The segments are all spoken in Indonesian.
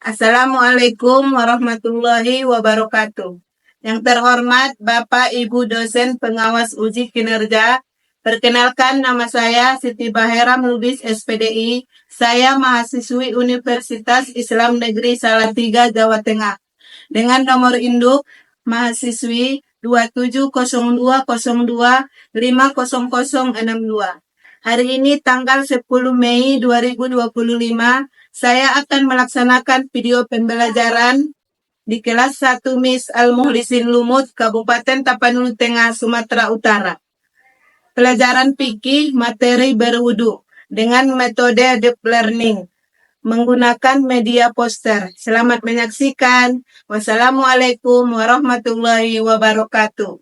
Assalamualaikum warahmatullahi wabarakatuh. Yang terhormat Bapak Ibu dosen pengawas uji kinerja, perkenalkan nama saya Siti Bahera Lubis SPDI. Saya mahasiswi Universitas Islam Negeri Salatiga, Jawa Tengah. Dengan nomor induk mahasiswi 270202500062. Hari ini tanggal 10 Mei 2025, saya akan melaksanakan video pembelajaran di kelas 1 Miss Al-Muhlisin Lumut, Kabupaten Tapanuli Tengah, Sumatera Utara. Pelajaran fikih materi berwudu dengan metode deep learning menggunakan media poster. Selamat menyaksikan. Wassalamualaikum warahmatullahi wabarakatuh.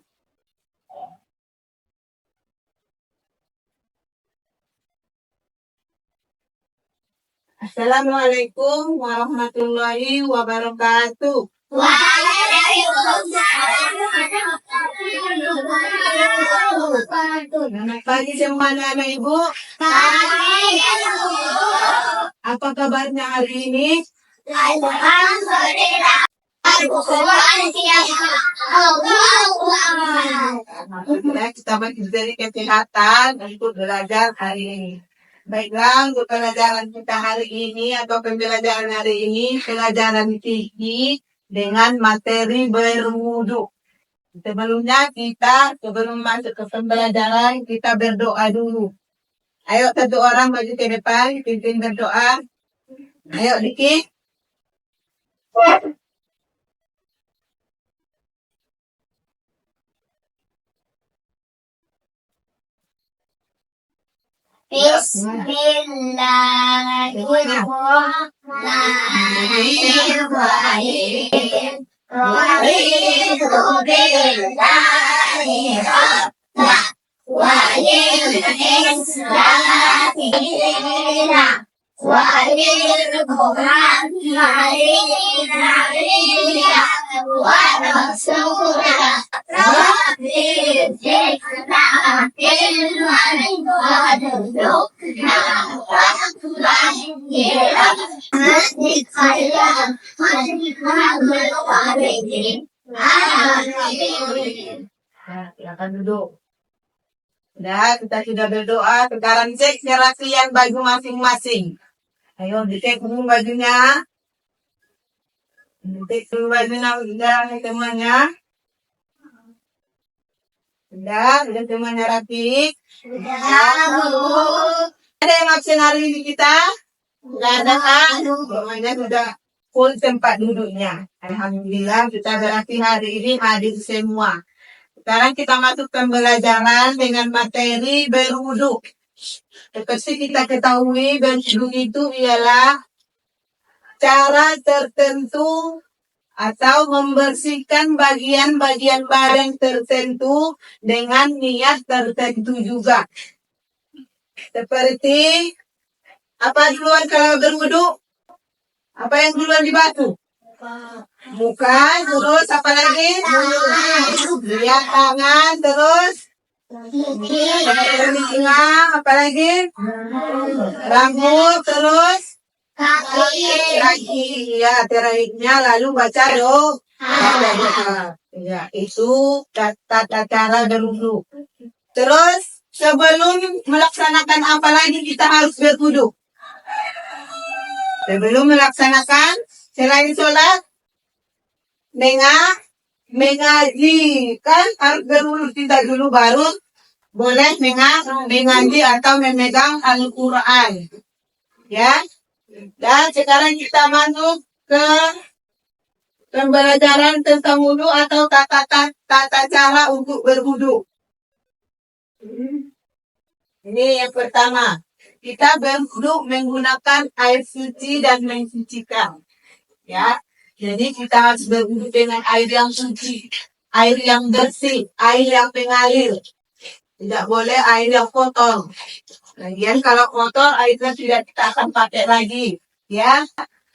Assalamualaikum warahmatullahi wabarakatuh. Selamat pagi semuanya anak ibu. Apa kabarnya hari ini? Alhamdulillah kita masih diberi kesehatan untuk belajar hari ini. Baiklah, untuk pelajaran kita hari ini atau pembelajaran hari ini, pelajaran fikih dengan materi berwudu. Sebelumnya sebelum masuk ke pembelajaran, kita berdoa dulu. Ayo satu orang maju ke depan, pimpin berdoa. Ayo Diki. Bismillahirrahmanirrahim. Raditu billahi rabbah wa bil islami dinan wa bil qur'ani nabiyyan wa rasulan rabbil zikra ilman wadlukna Silakan duduk. Kita sudah berdoa. Sekarang cek kerapian baju masing-masing. Ayo dicek dulu bajunya. Dicek dulu bajunya semuanya. Sudah semuanya rapi. Ada yang absen hari ini kita? Enggak ada kan? Semuanya sudah full tempat duduknya. Alhamdulillah kita berarti hari ini hadir semua. Sekarang kita masuk pembelajaran dengan materi berwudu. Seperti kita ketahui, berwudu itu ialah cara tertentu atau membersihkan bagian-bagian badan tertentu dengan niat tertentu juga. Seperti apa duluan kalau berwudu? Apa yang duluan dibasuh? Muka, terus apa lagi? Lihat tangan, terus telinga, apa lagi? Rambut, terus kaki. Ya, terakhirnya lalu baca doa. Ya, itu tata cara berwudu. Terus sebelum melaksanakan apa lagi kita harus berwudu? Sebelum melaksanakan selain sholat, mengaji kan harus berwudu tidak dulu baru boleh mengaji atau memegang Al-Quran. Ya. Dan sekarang kita masuk ke pembelajaran tentang wudu atau tata cara untuk berwudu. Ini yang pertama. Kita berwudu menggunakan air suci dan mensucikan. Ya. Jadi kita harus berwudu dengan air yang suci, air yang bersih, air yang mengalir. Tidak boleh air yang kotor. Lagian kalau kotor airnya tidak kita akan pakai lagi. Ya.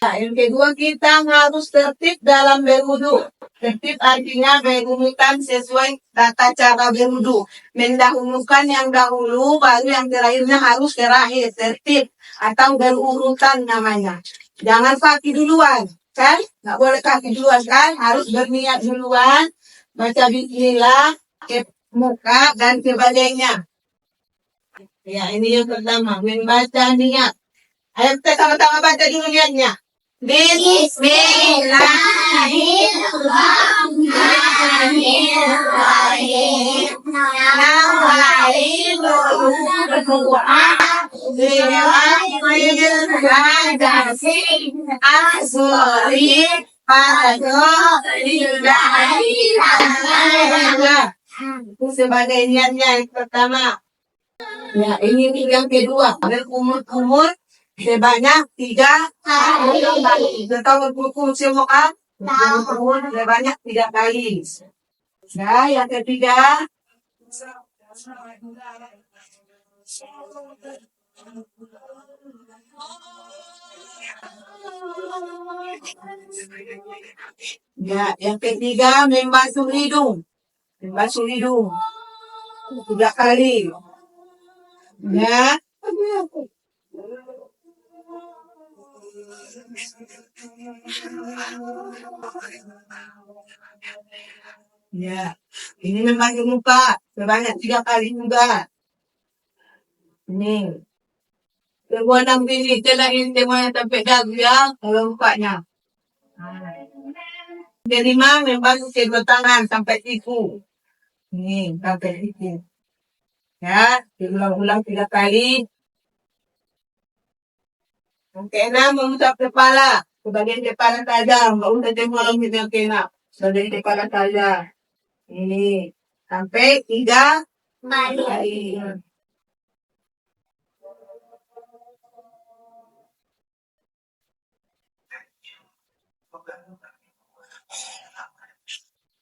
Nah, yang kedua kita harus tertib dalam berwudu. Tertib artinya berurutan sesuai tata cara berwudu. Mendahulukan yang dahulu, baru yang terakhirnya harus terakhir. Tertib atau berurutan namanya. Jangan kaki duluan, kan? Nggak boleh kaki duluan, kan? Harus berniat duluan, baca bismillah, ke muka dan ke badannya. Ya, ini yang pertama, membaca niat. Ayo kita sama-sama baca dulu niatnya. Bismillahirrahmanirrahim. Nawaitu berdoa Bismillahirrahmanirrahim. Asori Itu sebagai niatnya yang pertama. Ya, ini yang kedua. Berkumur-kumur sebanyak 3 kali. Kita tahu berkumur semua kan? Berkumur sebanyak 3 kali. Nah, yang ketiga. Ya, yang ketiga membasuh hidung. Membasuh hidung 3 kali. Ya. Ya, ini membasuh muka sebanyak 3 kali juga. Ini. Semua 6 kali celain semuanya sampai dagu ya, kalau mukanya. Kelima, membasuh kedua tangan sampai siku. Ini, sampai siku. Ya, diulang-ulang 3 kali. Yang keenam, mengusap kepala. Sebagian kepala saja, nggak usah semua yang keenam. Sebagian kepala saja. Ini, sampai 3 kali.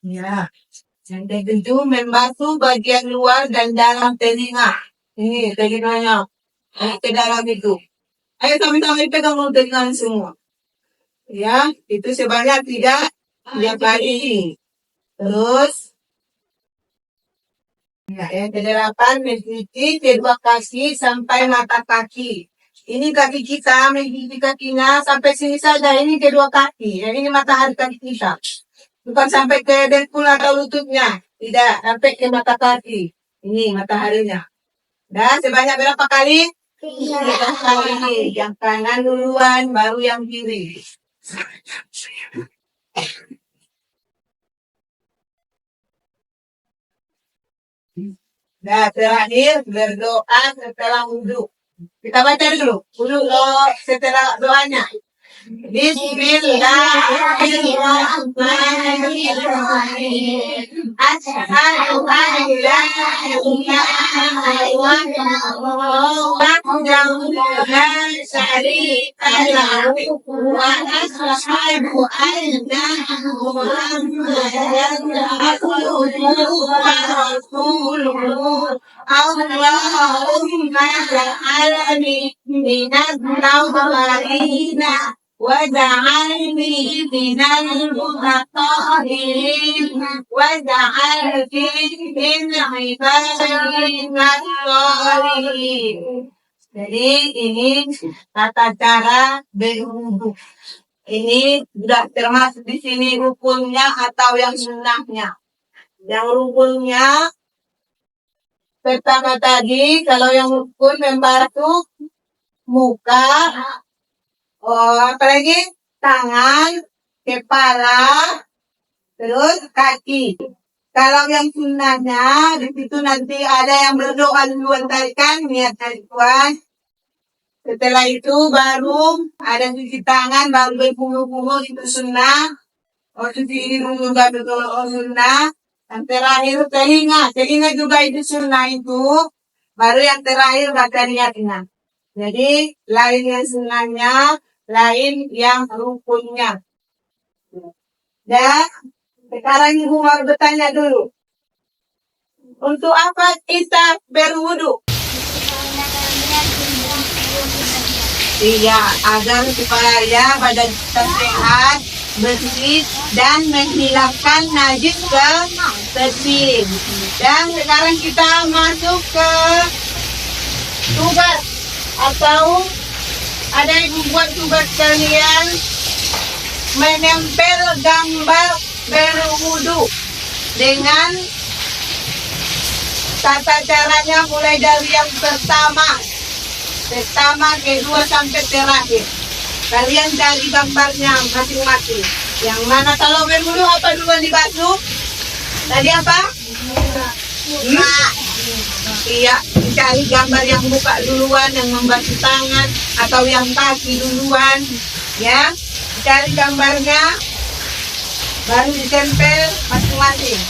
Ya, yang ketujuh membasuh bagian luar dan dalam telinga. Ini telinganya, ke dalam itu. Ayo sama-sama pegang telinganya semua. Ya, itu sebanyak 3 kali. Terus, ya, yang ke-8 mencuci kedua kaki sampai mata kaki. Ini kaki kita, mencuci kakinya sampai sini saja. Ini kedua kaki. Yang ini matahari kaki kita. Bukan sampai ke dengkul atau lututnya. Tidak, sampai ke mata kaki. Ini mataharinya. Dan sebanyak berapa kali? 3 kali. Yang kanan duluan, baru yang kiri. Nah, terakhir berdoa setelah wudhu. Kita baca dulu. Wudhu setelah doanya. Bismillahirrahmanirrahim. Asyhadu an la ilaha illallah wahdahu la syarika lahu wa asyhadu anna Muhammadan abduhu wa rasuluhu. Allahumma ja'alni minat tawwabina waj'alni minal mutatahhirin waj'alni min ibadikal sholihin. Jadi ini tata cara berwudu. Ini sudah termasuk di sini rukunnya atau yang sunnahnya. Yang rukunnya pertama tadi, kalau yang rukun membasuh muka, apalagi tangan, kepala, terus kaki. Kalau yang sunnahnya, di situ nanti ada yang berdoa duluan tadi kan, niat dari Tuhan. Setelah itu baru ada cuci tangan, baru berkumur-kumur, itu sunnah. Cuci ini juga betul sunnah. Yang terakhir telinga juga itu sunnah itu. Baru yang terakhir baca niatnya. Jadi lain yang sunnahnya, lain yang rukunnya. Dan sekarang Ibu mau bertanya dulu. Untuk apa kita berwudu? Iya, agar supaya badan kita sehat, bersih, dan menghilangkan najis ke bersih. Dan sekarang kita masuk ke tugas atau Ada yang membuat tugas kalian menempel gambar berwudu dengan tata caranya mulai dari yang pertama, kedua sampai terakhir. Kalian cari gambarnya masing-masing. Yang mana kalau berwudu apa duluan dibantu? Tadi apa? Iya, cari gambar yang muka duluan, yang membasuh tangan, atau yang kaki duluan. Ya, cari gambarnya, baru ditempel masing-masing.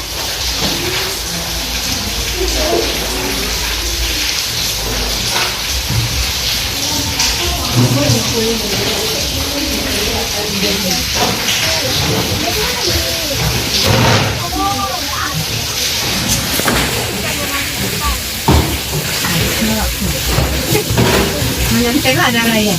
Menyantai ada raya.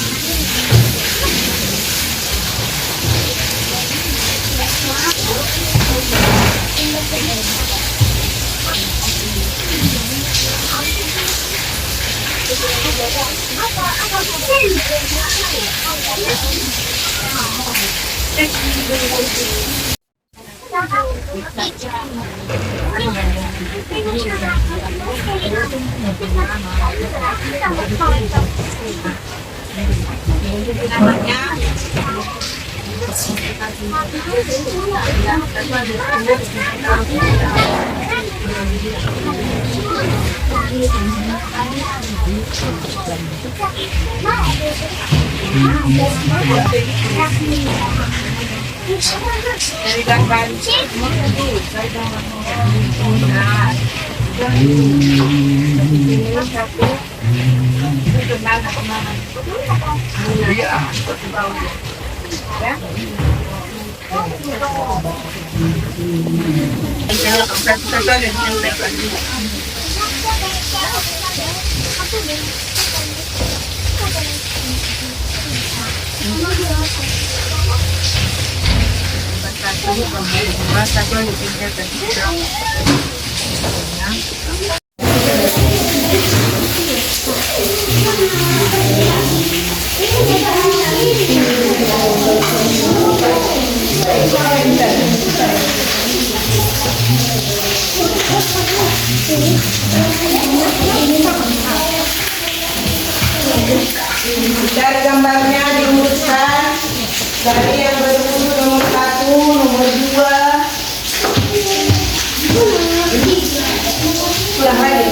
Dari gambar dari gambarnya diurutkan dari yang berwudu nomor 1, nomor 2. Pulang lagi.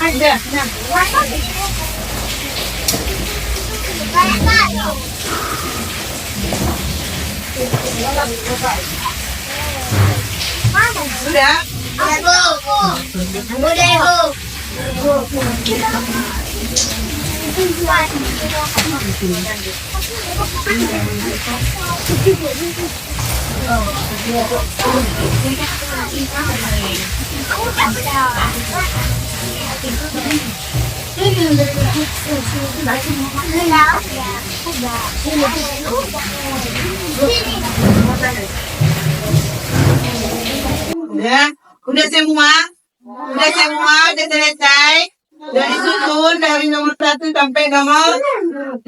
Ada. Sudah? Udah semua? Udah selesai? Dari susun dari nomor 1 sampai nomor 8.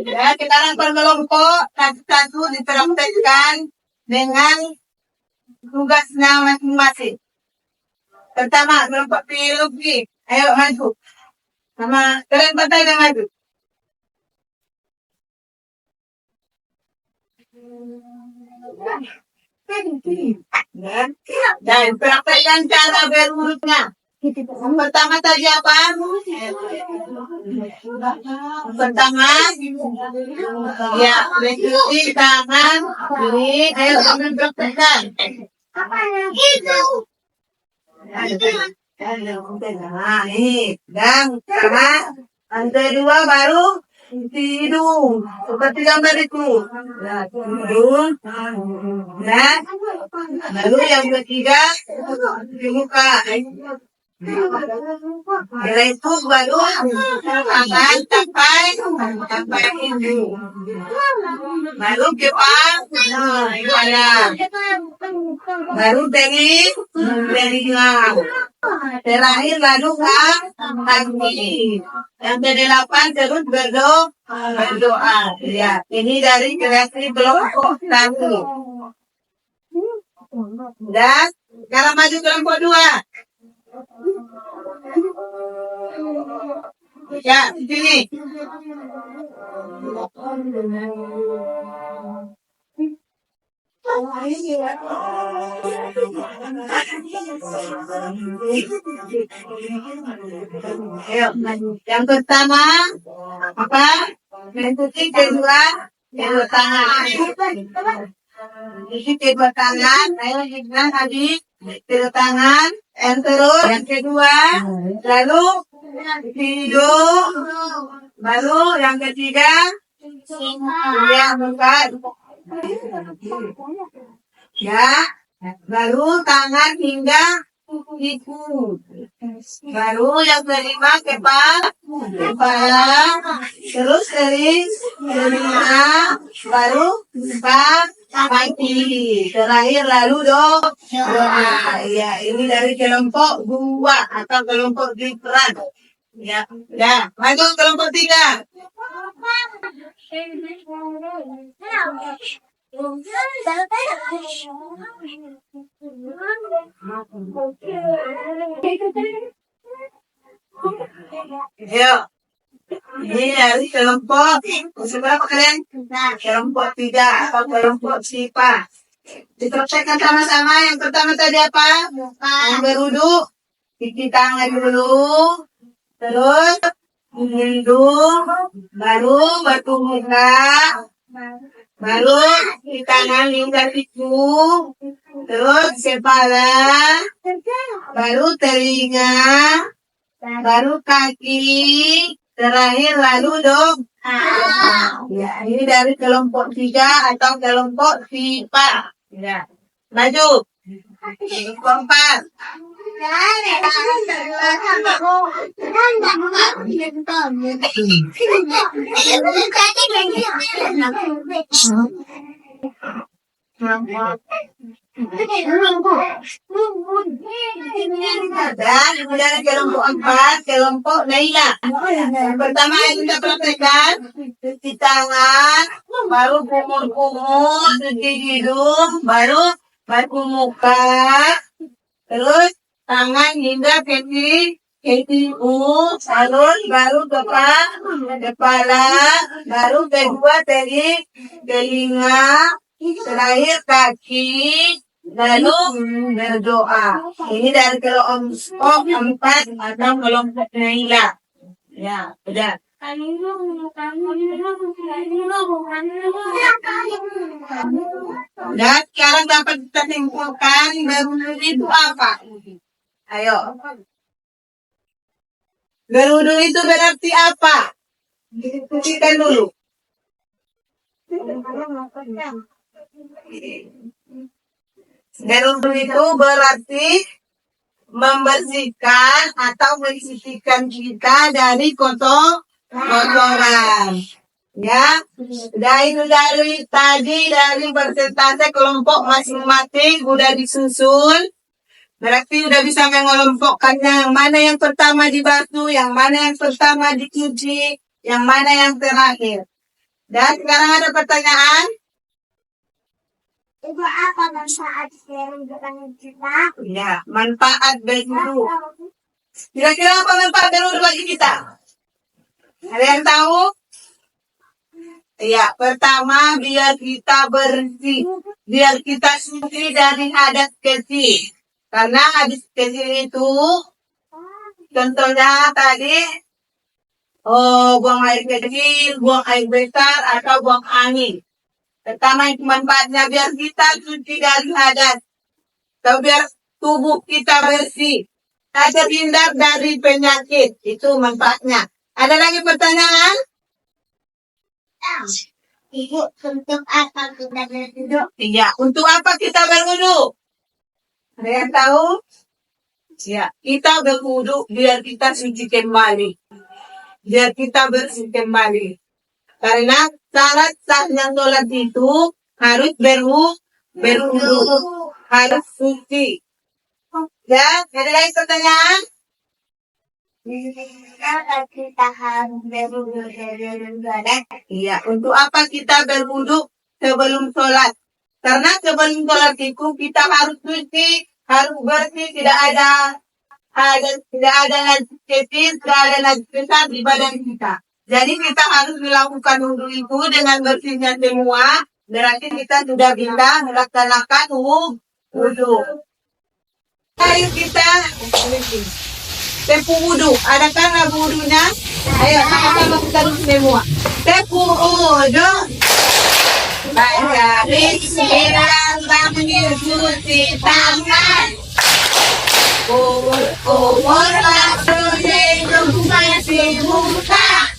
Ya, sekarang per kelompok satu-satu dipraktekkan dengan tugasnya masing-masing. Pertama, kelompok biologi. Ayo maju. Sama kalian partai yang maju. Dan praktekkan cara berurutnya. Yang pertama tadi apa? Pertama, ya, bercuci tangan, kiri. Ayo kalian praktekkan. Nah, ini, dan sama lantai 2 baru hidung. Seperti gambar itu. Nah, hidung. Nah, lalu yang ketiga, di muka. Setelah itu baru tangan sampai hidung. Baru kepala. Baru telinga. Terakhir lalu kaki. Yang ke-8 terus berdoa. Ya, ini dari kreasi kelompok 1. Dan sekarang maju kelompok 2. Ya, sini. Ayo, yang pertama apa? Mengikuti kedua tangan. Isi kedua tangan. Ayo Hikmah adik. Kedua tangan. Yang terus. Yang kedua. Lalu hidung. Baru yang ketiga. Ya, muka. Ya. Baru tangan hingga siku. Baru yang kelima kepala. Terus telinga. Baru kaki. Terakhir lalu doa. Ya, ini dari kelompok 2 atau kelompok Gibran. Ya, maju kelompok 3. Ya, ini dari kelompok seberapa kalian? Kelompok 3 atau kelompok sifat. Dipraktekkan sama-sama. Yang pertama tadi apa? Yang berwudu, cuci tangan dulu, terus hidung, baru batu muka, baru cuci tangan hingga siku, terus kepala, baru telinga, baru kaki, terakhir lalu ya, ini dari kelompok 3 atau kelompok sifat. Ya, maju. Kelompok 4. Dan kemudian kelompok 4, kelompok Naila. Pertama yang kita praktekkan, cuci tangan, baru kumur-kumur, cuci hidung, baru batu muka, terus tangan hingga kaki, baru kepala, baru kedua telinga, terakhir kaki, lalu berdoa. Ini dari kelompok 4 atau kelompok Naila. Ya, udah. Dan sekarang dapat kita simpulkan berwudu itu apa? Ayo. Berwudu itu berarti apa? Diskusikan dulu. Berwudu itu berarti membersihkan atau mensucikan kita dari kotoran. Ya, dari persentase kelompok masing-masing udah disusun. Berarti udah bisa mengelompokkannya, yang mana yang pertama dibasuh, yang mana yang pertama dicuci, yang mana yang terakhir. Dan sekarang ada pertanyaan. Itu apa manfaat dari kita? Ya, manfaat berwudu. Kira-kira apa manfaat berwudu bagi kita? Ada yang tahu? Ya, pertama biar kita bersih, biar kita suci dari hadas kecil. Karena hadas kecil itu, contohnya tadi, buang air kecil, buang air besar, atau buang angin. Pertama itu manfaatnya biar kita suci dari hadas, atau biar tubuh kita bersih, terhindar dari penyakit. Itu manfaatnya. Ada lagi pertanyaan? Ibu, untuk apa kita berduduk? Iya, untuk apa kita berwudu? Ada yang tahu? Ya, kita berwudu biar kita suci kembali. Biar kita bersih kembali. Karena syarat sahnya sholat itu harus berwudu. Harus suci. Ya, ada lagi pertanyaan? Kenapa kita harus berduduk sebelum sholat? Iya, untuk apa kita berwudu sebelum sholat? Karena sebelum sholat itu kita harus suci, harus bersih, tidak ada najis, tidak ada najis besar di badan kita. Jadi kita harus melakukan wudu itu dengan bersihnya semua. Berarti kita sudah bisa melaksanakan wudu. Ayo kita tepu wudu. Adakah lagu wudunya? Ayo sama-sama kita duduk semua. Tepu wudu. Baca bismillah sambil cuci tangan. Umur langsung hidup masih muka.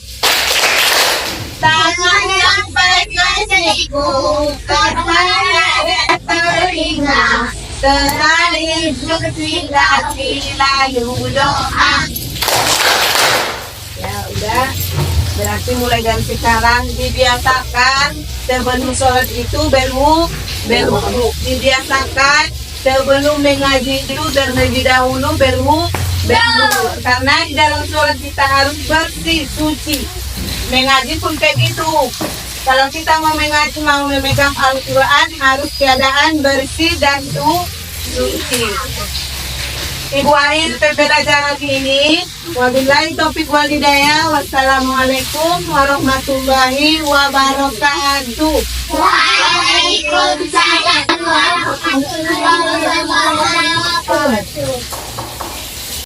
Tangan yang pakai siku, kepala dan telinga. Terali cuci lagi layu doa. Ya udah, berarti mulai dari sekarang dibiasakan sebelum sholat itu berwudu. Dibiasakan sebelum mengaji itu terlebih dahulu berwudu. Karena di dalam sholat kita harus bersih, suci. Mengaji pun kayak gitu. Kalau kita mau mengaji, mau memegang Al-Quran, harus keadaan bersih dan suci. Ibu akhir pembelajaran ini. Wabillahi taufiq wal hidayah. Wassalamualaikum warahmatullahi wabarakatuh. Waalaikumsalam warahmatullahi wabarakatuh.